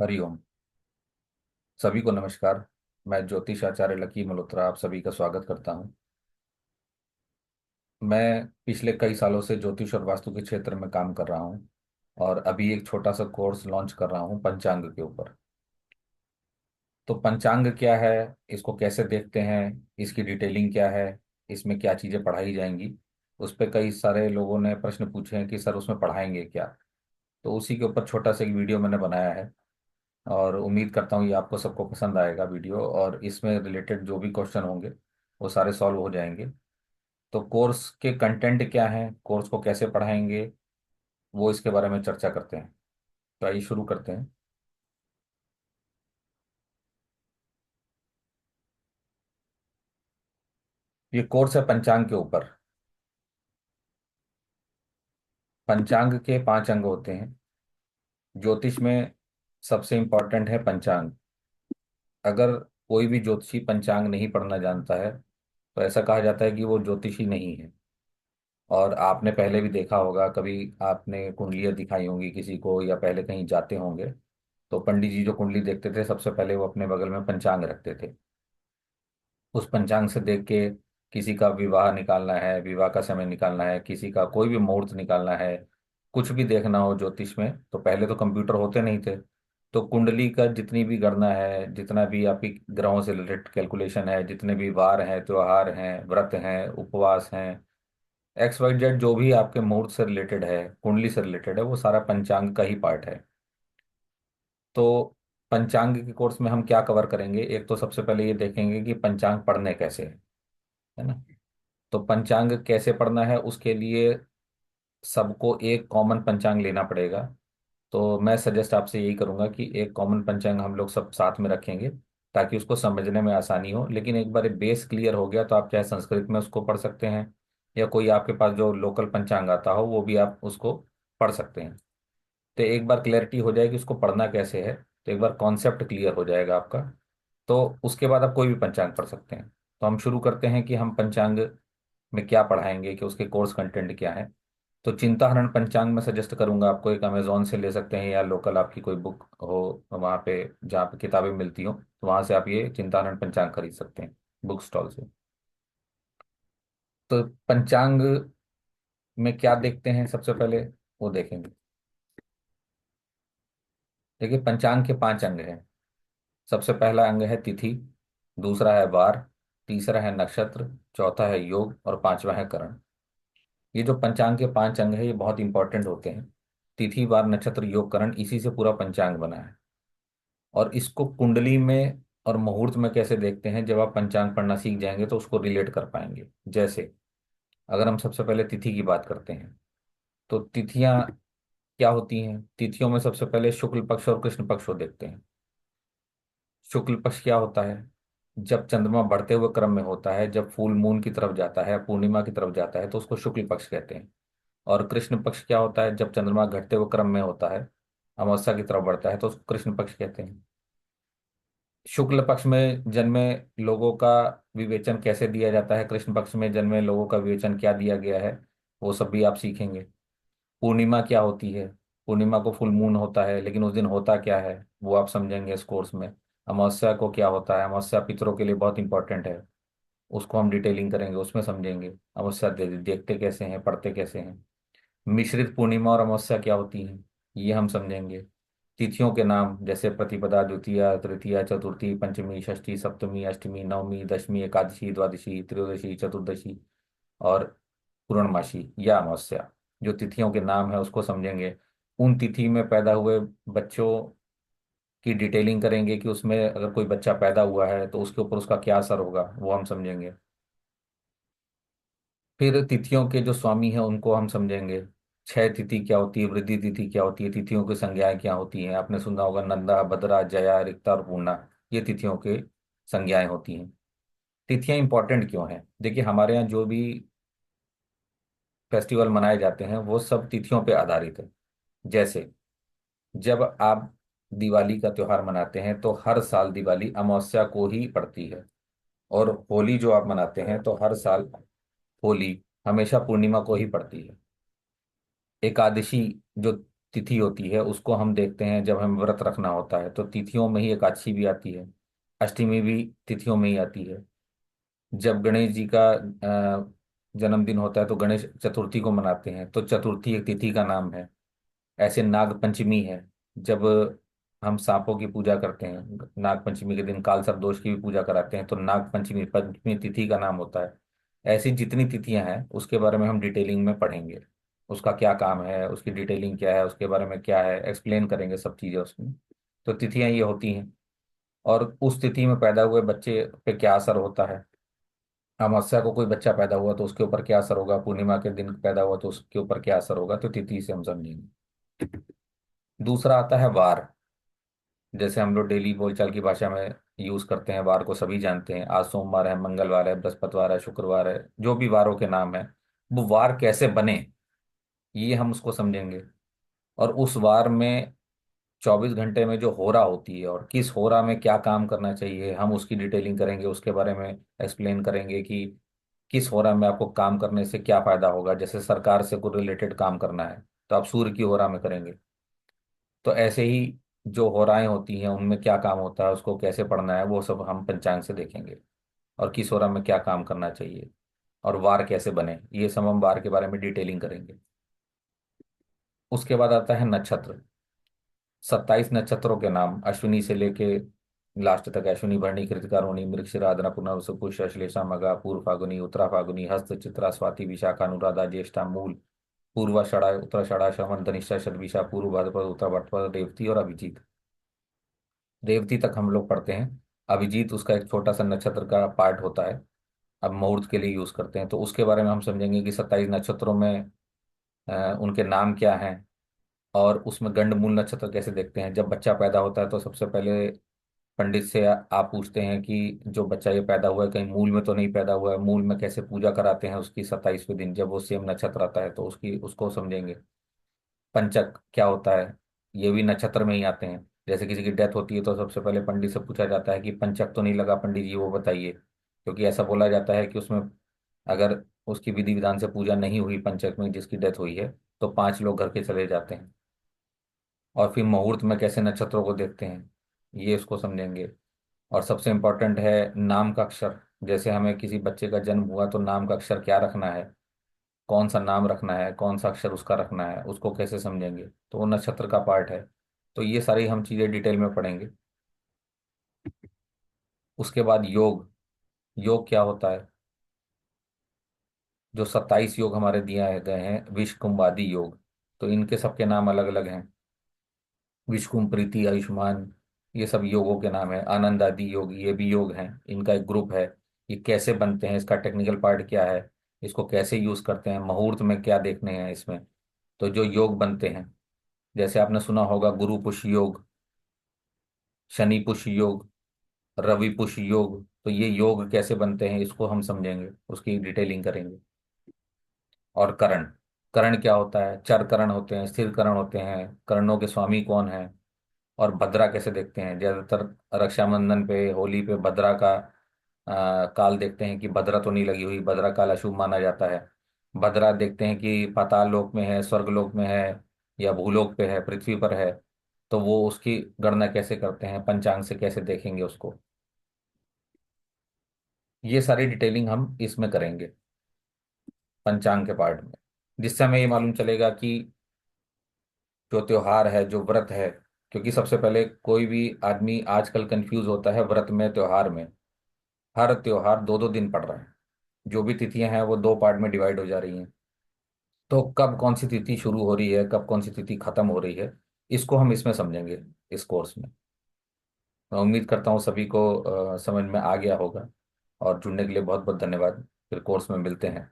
हरिओम। सभी को नमस्कार। मैं ज्योतिष आचार्य लकी मल्होत्रा आप सभी का स्वागत करता हूं। मैं पिछले कई सालों से ज्योतिष और वास्तु के क्षेत्र में काम कर रहा हूं और अभी एक छोटा सा कोर्स लॉन्च कर रहा हूं पंचांग के ऊपर। तो पंचांग क्या है, इसको कैसे देखते हैं, इसकी डिटेलिंग क्या है, इसमें क्या चीज़ें पढ़ाई जाएंगी, उस पर कई सारे लोगों ने प्रश्न पूछे हैं कि सर उसमें पढ़ाएंगे क्या। तो उसी के ऊपर छोटा सा एक वीडियो मैंने बनाया है और उम्मीद करता हूँ ये आपको सबको पसंद आएगा वीडियो, और इसमें रिलेटेड जो भी क्वेश्चन होंगे वो सारे सॉल्व हो जाएंगे। तो कोर्स के कंटेंट क्या है, कोर्स को कैसे पढ़ाएंगे, वो इसके बारे में चर्चा करते हैं। तो आइए शुरू करते हैं। ये कोर्स है पंचांग के ऊपर। पंचांग के 5 अंग होते हैं। ज्योतिष में सबसे इंपॉर्टेंट है पंचांग। अगर कोई भी ज्योतिषी पंचांग नहीं पढ़ना जानता है तो ऐसा कहा जाता है कि वो ज्योतिषी नहीं है। और आपने पहले भी देखा होगा, कभी आपने कुंडलियाँ दिखाई होंगी किसी को या पहले कहीं जाते होंगे, तो पंडित जी जो कुंडली देखते थे सबसे पहले वो अपने बगल में पंचांग रखते थे। उस पंचांग से देख के किसी का विवाह निकालना है, विवाह का समय निकालना है, किसी का कोई भी मुहूर्त निकालना है, कुछ भी देखना हो ज्योतिष में, तो पहले तो कंप्यूटर होते नहीं थे। तो कुंडली का जितनी भी गणना है, जितना भी आपकी ग्रहों से रिलेटेड कैलकुलेशन है, जितने भी वार हैं, त्योहार हैं, व्रत हैं, उपवास हैं, एक्स वाई जेड जो भी आपके मुहूर्त से रिलेटेड है, कुंडली से रिलेटेड है, वो सारा पंचांग का ही पार्ट है। तो पंचांग के कोर्स में हम क्या कवर करेंगे, एक तो सबसे पहले ये देखेंगे कि पंचांग पढ़ने कैसे है ना। तो पंचांग कैसे पढ़ना है उसके लिए सबको एक कॉमन पंचांग लेना पड़ेगा। तो मैं सजेस्ट आपसे यही करूंगा कि एक कॉमन पंचांग हम लोग सब साथ में रखेंगे ताकि उसको समझने में आसानी हो। लेकिन एक बार बेस क्लियर हो गया तो आप चाहे संस्कृत में उसको पढ़ सकते हैं या कोई आपके पास जो लोकल पंचांग आता हो वो भी आप उसको पढ़ सकते हैं। तो एक बार क्लैरिटी हो जाएगी उसको पढ़ना कैसे है, तो एक बार कॉन्सेप्ट क्लियर हो जाएगा आपका, तो उसके बाद आप कोई भी पंचांग पढ़ सकते हैं। तो हम शुरू करते हैं कि हम पंचांग में क्या पढ़ाएंगे, कि उसके कोर्स कंटेंट क्या है। तो चिंताहरण पंचांग में सजेस्ट करूंगा आपको, एक अमेजोन से ले सकते हैं या लोकल आपकी कोई बुक हो वहाँ पे, जहाँ पे किताबें मिलती हो, तो वहाँ से आप ये चिंताहरण पंचांग खरीद सकते हैं बुक स्टॉल से। तो पंचांग में क्या देखते हैं सबसे पहले वो देखेंगे। देखिए पंचांग के 5 अंग हैं। सबसे पहला अंग है तिथि, दूसरा है वार, तीसरा है नक्षत्र, चौथा है योग और पांचवा है करण। ये जो पंचांग के 5 अंग है ये बहुत इंपॉर्टेंट होते हैं। तिथि वार नक्षत्र योग करण, इसी से पूरा पंचांग बना है। और इसको कुंडली में और मुहूर्त में कैसे देखते हैं, जब आप पंचांग पढ़ना सीख जाएंगे तो उसको रिलेट कर पाएंगे। जैसे अगर हम सबसे पहले तिथि की बात करते हैं, तो तिथियां क्या होती हैं। तिथियों में सबसे पहले शुक्ल पक्ष और कृष्ण पक्ष को देखते हैं। शुक्ल पक्ष क्या होता है, जब चंद्रमा बढ़ते हुए क्रम में होता है, जब फुल मून की तरफ जाता है, पूर्णिमा की तरफ जाता है, तो उसको शुक्ल पक्ष कहते हैं। और कृष्ण पक्ष क्या होता है, जब चंद्रमा घटते हुए क्रम में होता है, अमावस्या की तरफ बढ़ता है, तो उसको कृष्ण पक्ष कहते हैं। शुक्ल पक्ष में जन्मे लोगों का विवेचन कैसे दिया जाता है, कृष्ण पक्ष में जन्मे लोगों का विवेचन क्या दिया गया है, वो सब भी आप सीखेंगे। पूर्णिमा क्या होती है, पूर्णिमा को फुल मून होता है लेकिन उस दिन होता क्या है वो आप समझेंगे इस कोर्स में। अमावस्या को क्या होता है, अमावस्या पितरों के लिए बहुत इंपॉर्टेंट है, उसको हम डिटेलिंग करेंगे, उसमें समझेंगे अमावस्या देखते कैसे हैं, पढ़ते कैसे हैं। मिश्रित पूर्णिमा और अमावस्या क्या होती हैं ये हम समझेंगे। तिथियों के नाम जैसे प्रतिपदा, द्वितीया, तृतीया, चतुर्थी, पंचमी, षष्ठी, सप्तमी, अष्टमी, नवमी, दशमी, एकादशी, द्वादशी, त्रयोदशी, चतुर्दशी और पूर्णमासी या अमावस्या, जो तिथियों के नाम है उसको समझेंगे। उन तिथि में पैदा हुए बच्चों की डिटेलिंग करेंगे कि उसमें अगर कोई बच्चा पैदा हुआ है तो उसके ऊपर उसका क्या असर होगा वो हम समझेंगे। फिर तिथियों के जो स्वामी हैं उनको हम समझेंगे। क्षय तिथि क्या होती है, वृद्धि तिथि क्या होती है, तिथियों की संज्ञाएं क्या होती हैं। आपने सुना होगा नंदा, भद्रा, जया, रिक्ता और पूर्णा, ये तिथियों के संज्ञाएं होती हैं। तिथियां इंपॉर्टेंट क्यों हैं, देखिए हमारे यहाँ जो भी फेस्टिवल मनाए जाते हैं वो सब तिथियों पे आधारित है। जैसे जब आप दिवाली का त्योहार मनाते हैं तो हर साल दिवाली अमावस्या को ही पड़ती है। और होली जो आप मनाते हैं तो हर साल होली हमेशा पूर्णिमा को ही पड़ती है। एकादशी जो तिथि होती है उसको हम देखते हैं जब हमें व्रत रखना होता है, तो तिथियों में ही एकादशी भी आती है, अष्टमी भी तिथियों में ही आती है। जब गणेश जी का जन्मदिन होता है तो गणेश चतुर्थी को मनाते हैं, तो चतुर्थी एक तिथि का नाम है। ऐसे नाग पंचमी है, जब हम सांपों की पूजा करते हैं, नाग पंचमी के दिन काल सर्प दोष की भी पूजा कराते हैं, तो नाग पंचमी पंचमी तिथि का नाम होता है। ऐसी जितनी तिथियां हैं उसके बारे में हम डिटेलिंग में पढ़ेंगे, उसका क्या काम है, उसकी डिटेलिंग क्या है, उसके बारे में क्या है, एक्सप्लेन करेंगे सब चीजें उसमें। तो तिथियां ये होती हैं। और उस तिथि में पैदा हुए बच्चे पे क्या असर होता है, अमावस्या को कोई बच्चा पैदा हुआ तो उसके ऊपर क्या असर होगा, पूर्णिमा के दिन पैदा हुआ तो उसके ऊपर क्या असर होगा, तो तिथि से हम समझेंगे। दूसरा आता है वार। जैसे हम लोग डेली बोलचाल की भाषा में यूज करते हैं, वार को सभी जानते हैं, आज सोमवार है, मंगलवार है, बृहस्पतिवार है, शुक्रवार है, जो भी वारों के नाम है, वो वार कैसे बने ये हम उसको समझेंगे। और उस वार में 24 घंटे में जो होरा होती है और किस होरा में क्या काम करना चाहिए, हम उसकी डिटेलिंग करेंगे, उसके बारे में एक्सप्लेन करेंगे कि किस होरा में आपको काम करने से क्या फायदा होगा। जैसे सरकार से कोई रिलेटेड काम करना है तो आप सूर्य की होरा में करेंगे, तो ऐसे ही जो होराएं होती हैं उनमें क्या काम होता है, उसको कैसे पढ़ना है, वो सब हम पंचांग से देखेंगे। और किस होरा में क्या काम करना चाहिए और वार कैसे बने, ये सब हम वार के बारे में डिटेलिंग करेंगे। उसके बाद आता है नक्षत्र। 27 नक्षत्रों के नाम अश्विनी से लेके लास्ट तक, अश्विनी भरणी कृतिका रोहिणी मृगशिरा आद्रा पुनर्वसु पुष्य अश्लेषा मगा पूर्व फागुनी उत्तरा फागुनी हस्त चित्रा स्वाति विशाखा अनुराधा ज्येष्ठा मूल पूर्वाषाढ़ा उत्तराषाढ़ा श्रवण धनिष्ठा शतभिषा पूर्व भाद्रपद उत्तर भाद्रपद रेवती और अभिजीत। रेवती तक हम लोग पढ़ते हैं, अभिजीत उसका एक छोटा सा नक्षत्र का पार्ट होता है, अब मुहूर्त के लिए यूज करते हैं, तो उसके बारे में हम समझेंगे कि 27 नक्षत्रों में उनके नाम क्या हैं। और उसमें गंड मूल नक्षत्र कैसे देखते हैं, जब बच्चा पैदा होता है तो सबसे पहले पंडित से आप पूछते हैं कि जो बच्चा ये पैदा हुआ है कहीं मूल में तो नहीं पैदा हुआ है, मूल में कैसे पूजा कराते हैं उसकी 27वें दिन जब वो सेम नक्षत्र आता है, तो उसकी उसको समझेंगे। पंचक क्या होता है, ये भी नक्षत्र में ही आते हैं। जैसे किसी की डेथ होती है तो सबसे पहले पंडित से पूछा जाता है कि पंचक तो नहीं लगा पंडित जी, वो बताइए, क्योंकि ऐसा बोला जाता है कि उसमें अगर उसकी विधि विधान से पूजा नहीं हुई पंचक में जिसकी डेथ हुई है, तो 5 लोग घर के चले जाते हैं। और फिर मुहूर्त में कैसे नक्षत्रों को देखते हैं ये उसको समझेंगे। और सबसे इम्पोर्टेंट है नाम का अक्षर। जैसे हमें किसी बच्चे का जन्म हुआ तो नाम का अक्षर क्या रखना है, कौन सा नाम रखना है, कौन सा अक्षर उसका रखना है, उसको कैसे समझेंगे, तो वो नक्षत्र का पार्ट है। तो ये सारी हम चीज़ें डिटेल में पढ़ेंगे। उसके बाद योग। योग क्या होता है, जो 27 योग हमारे दिए गए हैं विश्वकुंभ योग, तो इनके सबके नाम अलग अलग हैं। विश्वकुंभ प्रीति आयुष्मान, ये सब योगों के नाम है। आनंद आदि योग ये भी योग हैं, इनका एक ग्रुप है। ये कैसे बनते हैं, इसका टेक्निकल पार्ट क्या है, इसको कैसे यूज करते हैं, मुहूर्त में क्या देखने हैं इसमें। तो जो योग बनते हैं, जैसे आपने सुना होगा गुरु पुष्य योग, शनि पुष्य योग, रवि पुष्य योग, तो ये योग कैसे बनते हैं इसको हम समझेंगे, उसकी डिटेलिंग करेंगे। और करण। करण क्या होता है, चर करण होते हैं, स्थिर करण होते हैं, करणों के स्वामी कौन है। और भद्रा कैसे देखते हैं, ज्यादातर रक्षाबंधन पे होली पे भद्रा का काल देखते हैं कि भद्रा तो नहीं लगी हुई, भद्रा काल अशुभ माना जाता है। भद्रा देखते हैं कि पाताल लोक में है, स्वर्ग लोक में है, या भूलोक पे है, पृथ्वी पर है, तो वो उसकी गणना कैसे करते हैं, पंचांग से कैसे देखेंगे उसको। ये सारी डिटेलिंग हम इसमें करेंगे पंचांग के पार्ट में, जिससे हमें ये मालूम चलेगा कि जो त्योहार है, जो व्रत है। क्योंकि सबसे पहले कोई भी आदमी आजकल कंफ्यूज होता है व्रत में त्योहार में। हर त्योहार 2-2 दिन पड़ रहा है, जो भी तिथियां हैं वो 2 पार्ट में डिवाइड हो जा रही हैं। तो कब कौन सी तिथि शुरू हो रही है, कब कौन सी तिथि खत्म हो रही है, इसको हम इसमें समझेंगे इस कोर्स में। मैं उम्मीद करता हूँ सभी को समझ में आ गया होगा। और जुड़ने के लिए बहुत बहुत धन्यवाद। फिर कोर्स में मिलते हैं।